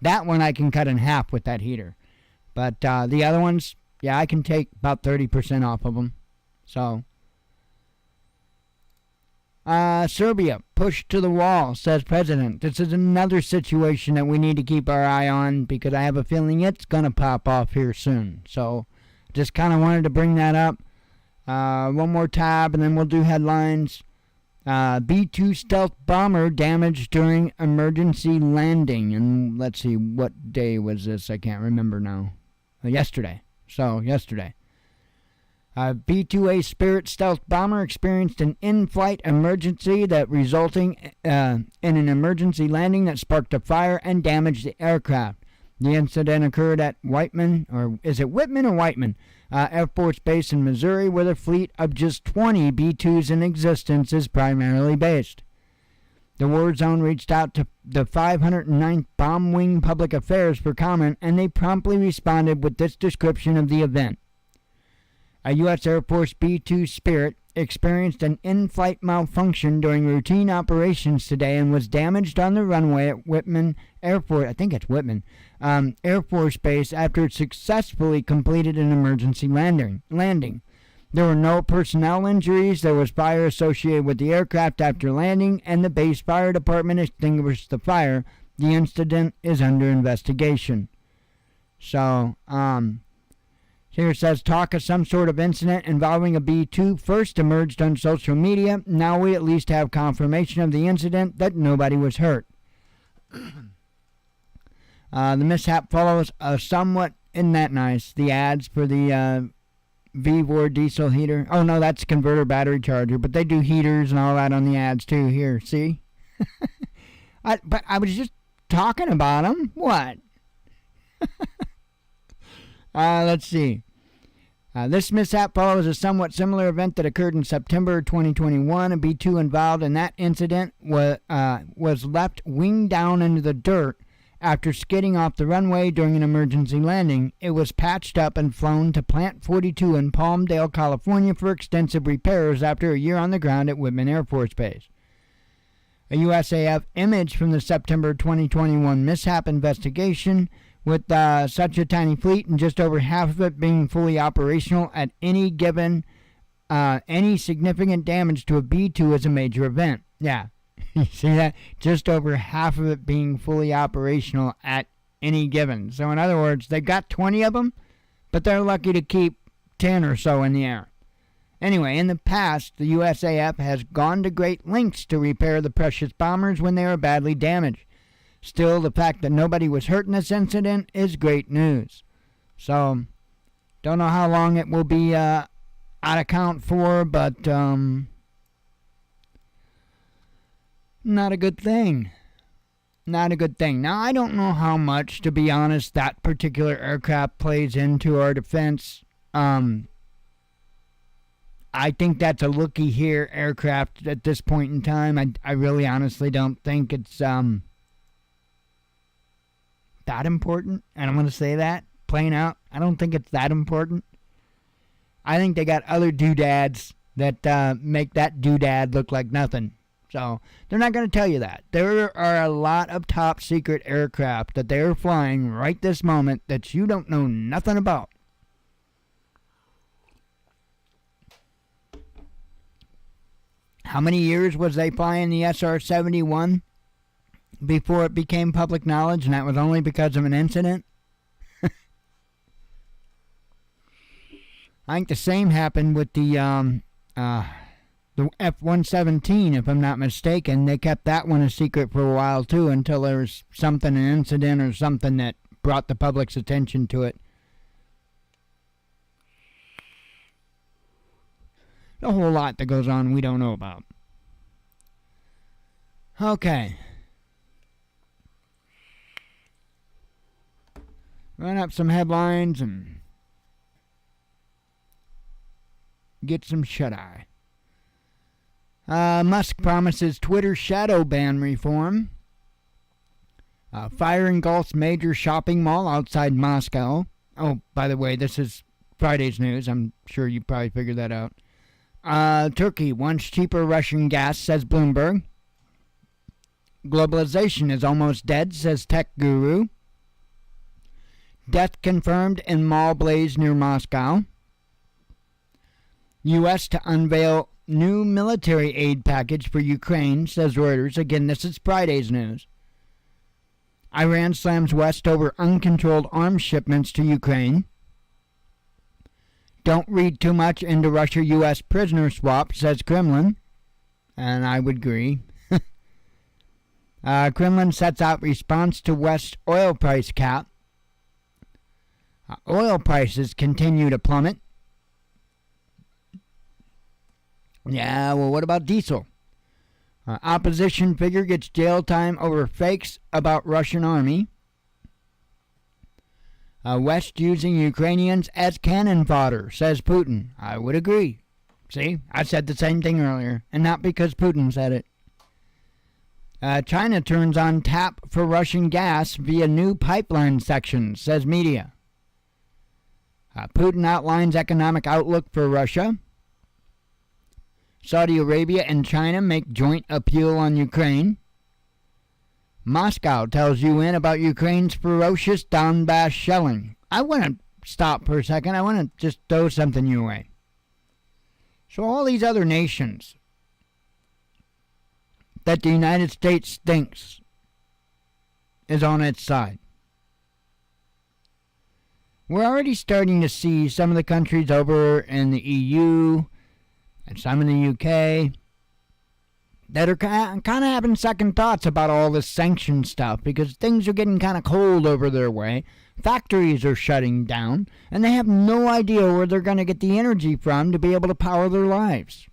That one I can cut in half with that heater. But the other ones, yeah, I can take about 30% off of them. So, Serbia, pushed to the wall, says President. This is another situation that we need to keep our eye on because I have a feeling it's going to pop off here soon. So, just kind of wanted to bring that up. One more tab, and then we'll do headlines. B-2 stealth bomber damaged during emergency landing. And let's see, what day was this? I can't remember now. Yesterday. So, yesterday. B-2A Spirit stealth bomber experienced an in-flight emergency that resulting in an emergency landing that sparked a fire and damaged the aircraft. The incident occurred at Whiteman, or is it Whitman or Whiteman, Air Force Base in Missouri, where the fleet of just 20 B-2s in existence is primarily based. The war zone reached out to the 509th Bomb Wing Public Affairs for comment, and they promptly responded with this description of the event. A U.S. Air Force B-2 Spirit experienced an in-flight malfunction during routine operations today and was damaged on the runway at Whitman Air Force, I think it's Whitman, Air Force Base after it successfully completed an emergency landing. There were no personnel injuries. There was fire associated with the aircraft after landing, and the base fire department extinguished the fire. The incident is under investigation. So, here it says, talk of some sort of incident involving a B-2 first emerged on social media. Now we at least have confirmation of the incident that nobody was hurt. The mishap follows a somewhat, isn't that nice, the ads for the V4 diesel heater. Oh, no, that's converter battery charger, but they do heaters and all that on the ads too. Here, see? But I was just talking about them. What? Let's see. This mishap follows a somewhat similar event that occurred in September 2021. A B-2 involved in that incident was left wing down into the dirt after skidding off the runway during an emergency landing. It was patched up and flown to Plant 42 in Palmdale, California for extensive repairs after a year on the ground at Whitman Air Force Base. A USAF image from the September 2021 mishap investigation, with such a tiny fleet and just over half of it being fully operational at any given, any significant damage to a B-2 is a major event. Yeah, you see that? Just over half of it being fully operational at any given. So in other words, they've got 20 of them, but they're lucky to keep 10 or so in the air. Anyway, in the past, the USAF has gone to great lengths to repair the precious bombers when they are badly damaged. Still, the fact that nobody was hurt in this incident is great news. So, don't know how long it will be out of count for, but not a good thing. Not a good thing. Now, I don't know how much, to be honest, that particular aircraft plays into our defense. I think that's a looky-here aircraft at this point in time. I really honestly don't think it's that important. And I'm going to say that, plain out. I don't think it's that important. I think they got other doodads that make that doodad look like nothing. So, they're not going to tell you that. There are a lot of top-secret aircraft that they're flying right this moment that you don't know nothing about. How many years was they flying the SR-71 before it became public knowledge, and that was only because of an incident? I think the same happened with the F-117, if I'm not mistaken. They kept that one a secret for a while, too, until there was an incident or something that brought the public's attention to it. A whole lot that goes on we don't know about. Okay. Run up some headlines and get some shut-eye. Musk promises Twitter shadow ban reform. Fire engulfs major shopping mall outside Moscow. Oh, by the way, this is Friday's news. I'm sure you probably figured that out. Turkey wants cheaper Russian gas, says Bloomberg. Globalization is almost dead, says tech guru. Death confirmed in mall blaze near Moscow. U.S. to unveil new military aid package for Ukraine, says Reuters. Again, this is Friday's news. Iran slams West over uncontrolled arms shipments to Ukraine. Don't read too much into Russia-U.S. prisoner swap, says Kremlin. And I would agree. Kremlin sets out response to West oil price cap. Oil prices continue to plummet. Yeah, well, what about diesel? Opposition figure gets jail time over fakes about Russian army. West using Ukrainians as cannon fodder, says Putin. I would agree. See, I said the same thing earlier, and not because Putin said it. China turns on tap for Russian gas via new pipeline section, says media. Putin outlines economic outlook for Russia. Saudi Arabia and China make joint appeal on Ukraine. Moscow tells UN about Ukraine's ferocious Donbass shelling. I want to stop for a second. I want to just throw something your way. So all these other nations that the United States thinks is on its side. We're already starting to see some of the countries over in the EU and some in the UK that are kind of having second thoughts about all this sanction stuff because things are getting kind of cold over their way. Factories are shutting down, and they have no idea where they're going to get the energy from to be able to power their lives.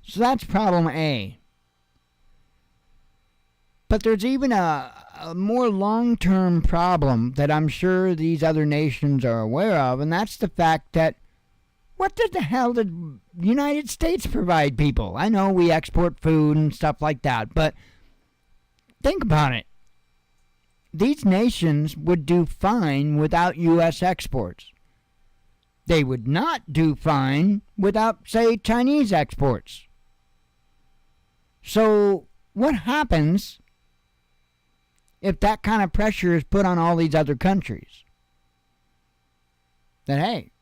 So that's problem A. But there's even a more long-term problem that I'm sure these other nations are aware of, and that's the fact that what the hell did the United States provide people? I know we export food and stuff like that, but think about it. These nations would do fine without U.S. exports. They would not do fine without, say, Chinese exports. So what happens if that kind of pressure is put on all these other countries? That, hey,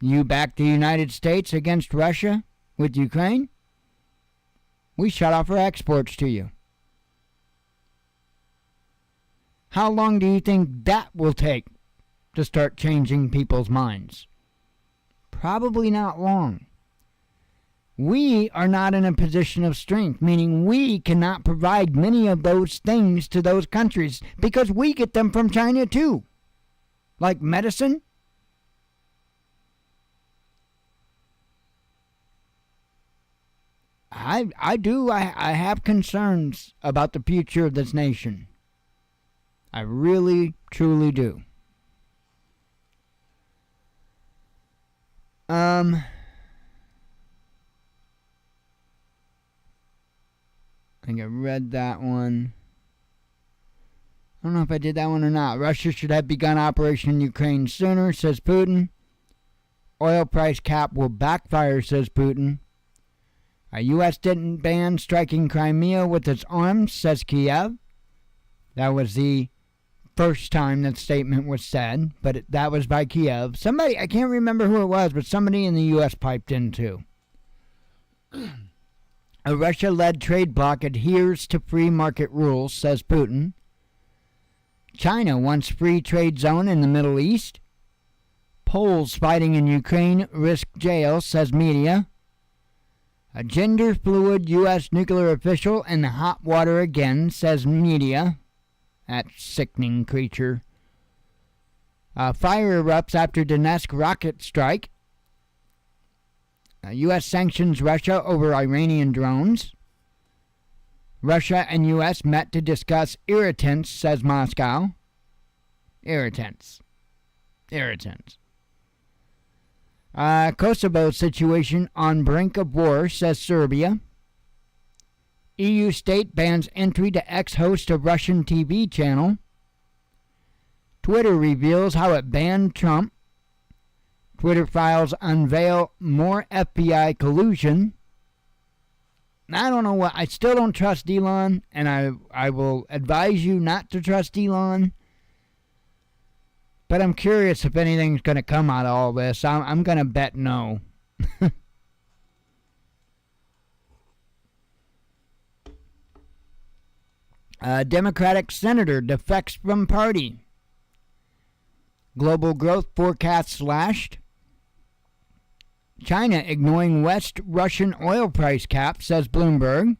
you back the United States against Russia with Ukraine? We shut off our exports to you. How long do you think that will take to start changing people's minds? Probably not long. We are not in a position of strength, meaning we cannot provide many of those things to those countries because we get them from China too. Like medicine. I have concerns about the future of this nation. I really, truly do. I think I read that one. I don't know if I did that one or not. Russia should have begun operation in Ukraine sooner, says Putin. Oil price cap will backfire, says Putin. U.S. didn't ban striking Crimea with its arms, says Kiev. That was the first time that statement was said, but that was by Kiev. Somebody, I can't remember who it was, but somebody in the U.S. piped in too. A Russia-led trade bloc adheres to free market rules, says Putin. China wants free trade zone in the Middle East. Poles fighting in Ukraine risk jail, says media. A gender-fluid U.S. nuclear official in the hot water again, says media. That sickening creature. Fire erupts after Donetsk rocket strike. U.S. sanctions Russia over Iranian drones. Russia and U.S. met to discuss irritants, says Moscow. Irritants. Kosovo situation on brink of war, says Serbia. EU state bans entry to ex-host of Russian TV channel. Twitter reveals how it banned Trump. Twitter files unveil more FBI collusion. I don't know what. I still don't trust Elon, and I will advise you not to trust Elon. But I'm curious if anything's going to come out of all this. I'm going to bet no. A Democratic senator defects from party. Global growth forecast slashed. China ignoring West Russian oil price cap, says Bloomberg.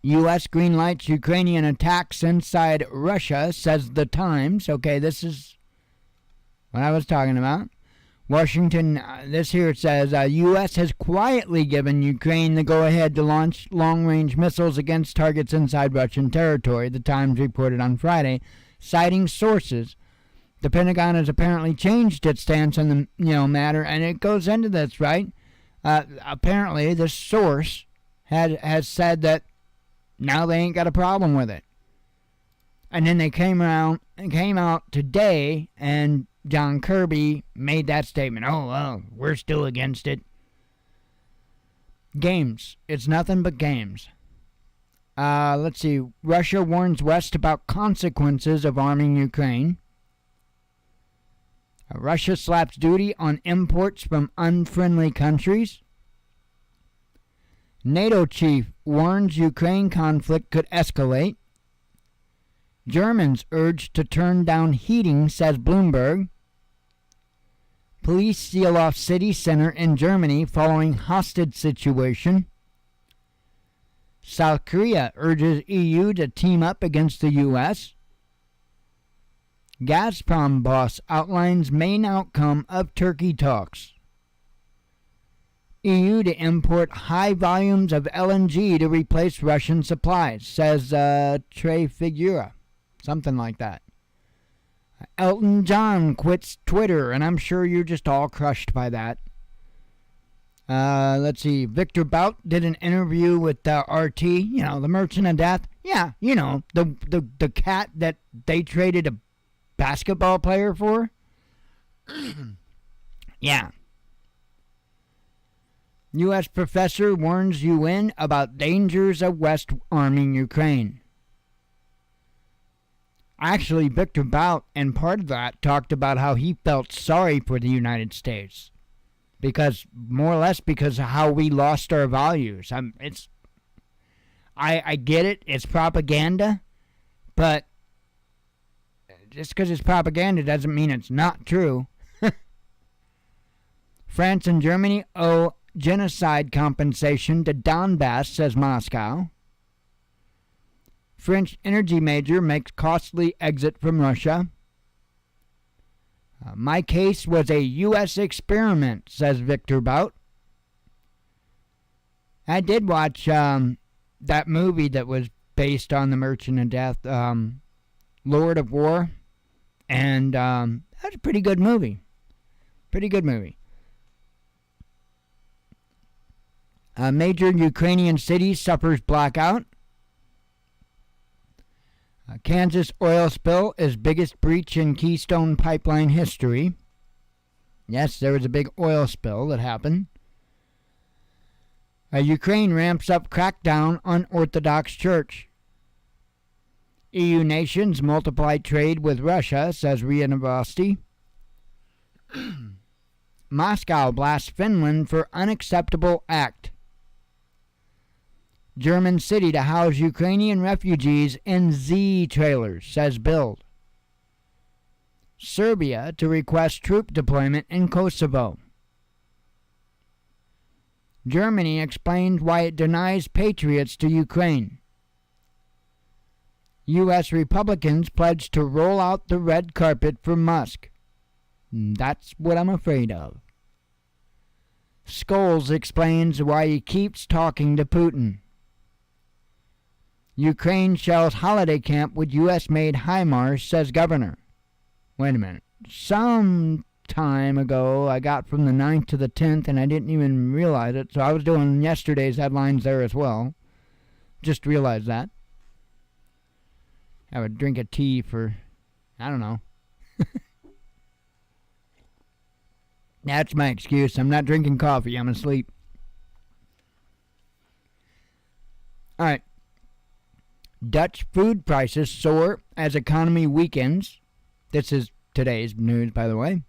U.S. greenlights Ukrainian attacks inside Russia, says The Times. Okay, this is what I was talking about. Washington, this here it says, U.S. has quietly given Ukraine the go-ahead to launch long-range missiles against targets inside Russian territory, The Times reported on Friday, citing sources. The Pentagon has apparently changed its stance on the matter, and it goes into this, right? Apparently, this source has said that now they ain't got a problem with it. And then they came out today, and John Kirby made that statement. Oh, well, we're still against it. Games. It's nothing but games. Let's see. Russia warns West about consequences of arming Ukraine. Russia slaps duty on imports from unfriendly countries. NATO chief warns Ukraine conflict could escalate. Germans urged to turn down heating, says Bloomberg. Police seal off city center in Germany following hostage situation. South Korea urges EU to team up against the U.S. Gazprom boss outlines main outcome of Turkey talks. EU to import high volumes of LNG to replace Russian supplies, says Trey Figura. Something like that. Elton John quits Twitter, and I'm sure you're just all crushed by that. Let's see. Victor Bout did an interview with RT, the Merchant of Death. Yeah, the cat that they traded a basketball player for. Yeah. U.S. professor warns UN about dangers of West arming Ukraine. Actually, Victor Bout, and part of that, talked about how he felt sorry for the United States. Because, more or less, because of how we lost our values. I get it, it's propaganda, but just because it's propaganda doesn't mean it's not true. France and Germany owe genocide compensation to Donbass, says Moscow. French energy major makes costly exit from Russia. My case was a U.S. experiment, says Victor Bout. I did watch that movie that was based on The Merchant of Death, Lord of War, and that's a pretty good movie. Pretty good movie. A major Ukrainian city suffers blackout. Kansas oil spill is biggest breach in Keystone Pipeline history. Yes, there was a big oil spill that happened. Ukraine ramps up crackdown on Orthodox Church. EU nations multiply trade with Russia, says RIA Novosti. Moscow blasts Finland for unacceptable act. German city to house Ukrainian refugees in Z trailers, says Bild. Serbia to request troop deployment in Kosovo. Germany explains why it denies patriots to Ukraine. U.S. Republicans pledge to roll out the red carpet for Musk. That's what I'm afraid of. Scholes explains why he keeps talking to Putin. Ukraine shells holiday camp with U.S.-made HIMARS, says governor. Wait a minute. Some time ago, I got from the 9th to the 10th, and I didn't even realize it, so I was doing yesterday's headlines there as well. Just realized that. I would drink a tea for, I don't know. That's my excuse. I'm not drinking coffee. I'm asleep. All right. Dutch food prices soar as economy weakens. This is today's news, by the way.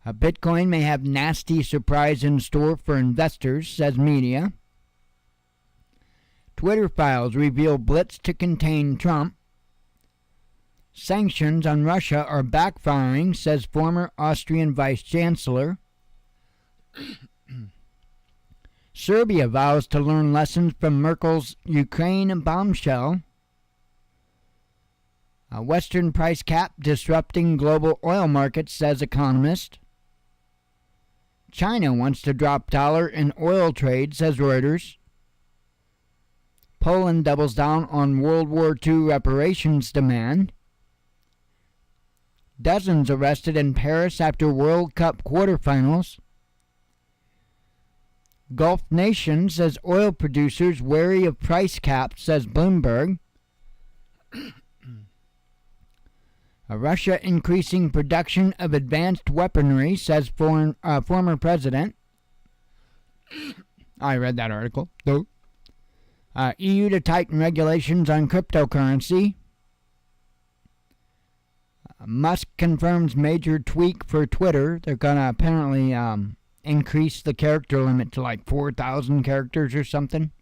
Bitcoin may have nasty surprise in store for investors, says media. Twitter files reveal blitz to contain Trump. Sanctions on Russia are backfiring, says former Austrian Vice Chancellor. Serbia vows to learn lessons from Merkel's Ukraine bombshell. A Western price cap disrupting global oil markets, says economist. China wants to drop dollar in oil trade, says Reuters. Poland doubles down on World War II reparations demand. Dozens arrested in Paris after World Cup quarterfinals. Gulf nation says oil producers wary of price caps, says Bloomberg. Russia increasing production of advanced weaponry, says former president. I read that article. EU to tighten regulations on cryptocurrency. Musk confirms major tweak for Twitter. They're going to apparently increase the character limit to like 4,000 characters or something.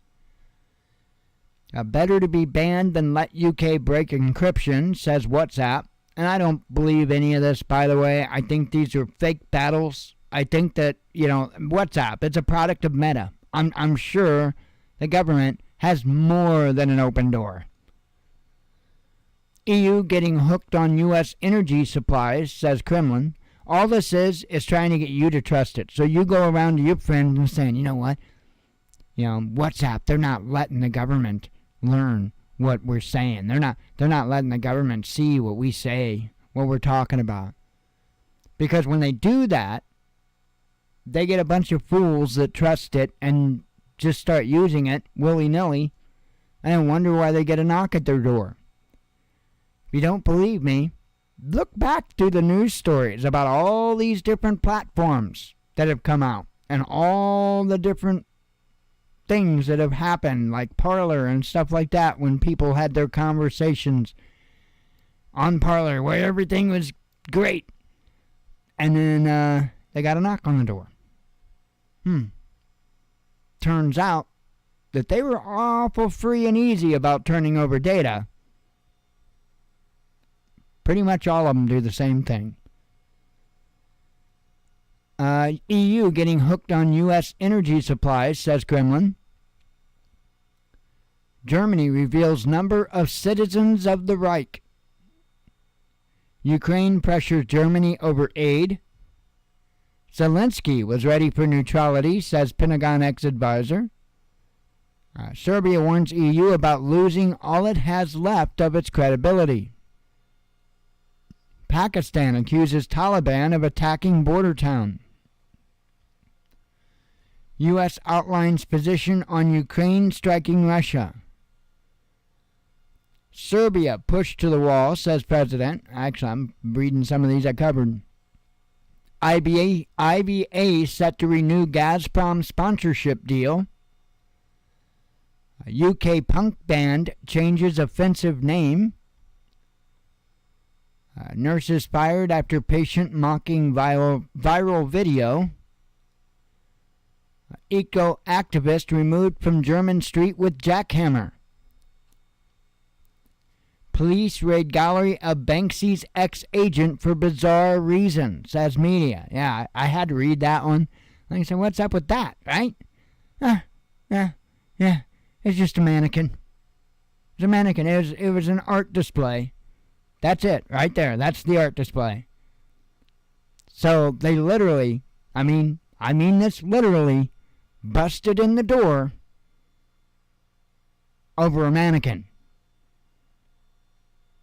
Better to be banned than let UK break encryption, says WhatsApp. And I don't believe any of this, by the way. I think these are fake battles. I think that, WhatsApp, it's a product of Meta. I'm sure the government has more than an open door. EU getting hooked on U.S. energy supplies, says Kremlin. All this is trying to get you to trust it. So you go around to your friends and saying, you know what? WhatsApp, they're not letting the government learn what we're saying. They're not letting the government see what we say, what we're talking about. Because when they do that, they get a bunch of fools that trust it and just start using it willy-nilly, and I wonder why they get a knock at their door. If you don't believe me, look back through the news stories about all these different platforms that have come out and all the different things that have happened, like Parler and stuff like that, when people had their conversations on Parler where everything was great, and then they got a knock on the door. Turns out that they were awful free and easy about turning over data. Pretty much all of them do the same thing. EU getting hooked on U.S. energy supplies, says Kremlin. Germany reveals number of citizens of the Reich. Ukraine pressures Germany over aid. Zelensky was ready for neutrality, says Pentagon ex-advisor. Serbia warns EU about losing all it has left of its credibility. Pakistan accuses Taliban of attacking border town. U.S. outlines position on Ukraine striking Russia. Serbia pushed to the wall, says President. Actually, I'm reading some of these I covered. IBA set to renew Gazprom sponsorship deal. A UK punk band changes offensive name. Nurses fired after patient mocking viral video. Eco activist removed from German street with jackhammer. Police raid gallery of Banksy's ex-agent for bizarre reason, says media. Yeah, I had to read that one. Like I said, what's up with that, right? Yeah, it's just a mannequin. It's a mannequin. It was an art display. That's it, right there. That's the art display. So they literally, I mean this literally, busted in the door over a mannequin.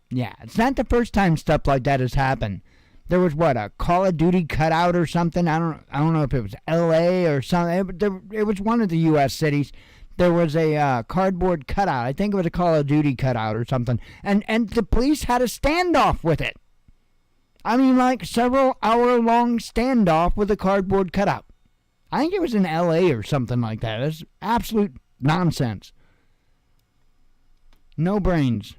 Yeah, it's not the first time stuff like that has happened. There was a Call of Duty cutout or something. I don't know if it was L.A. or something. It was one of the U.S. cities. There was a cardboard cutout. I think it was a Call of Duty cutout or something. And the police had a standoff with it. I mean, like several hour-long standoff with a cardboard cutout. I think it was in L.A. or something like that. It's absolute nonsense. No brains.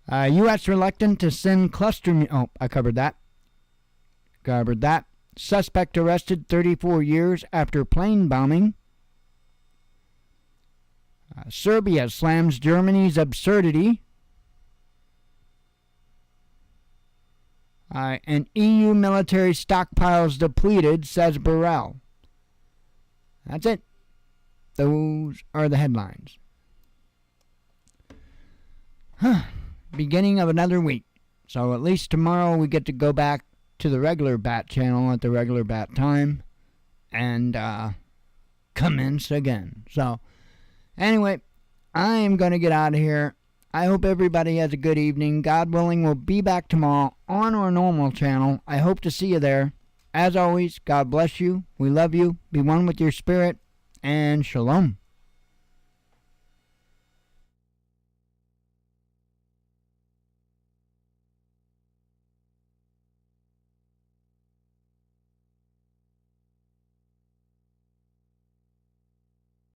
U.S. reluctant to send cluster... Oh, I covered that. Suspect arrested 34 years after plane bombing. Serbia slams Germany's absurdity. And EU military stockpiles depleted, says Burrell. That's it. Those are the headlines. Beginning of another week. So at least tomorrow we get to go back to the regular bat channel at the regular bat time and commence again. So anyway, I am going to get out of here. I hope everybody has a good evening. God willing, we'll be back tomorrow on our normal channel. I hope to see you there. As always, God bless you. We love you. Be one with your spirit. And shalom.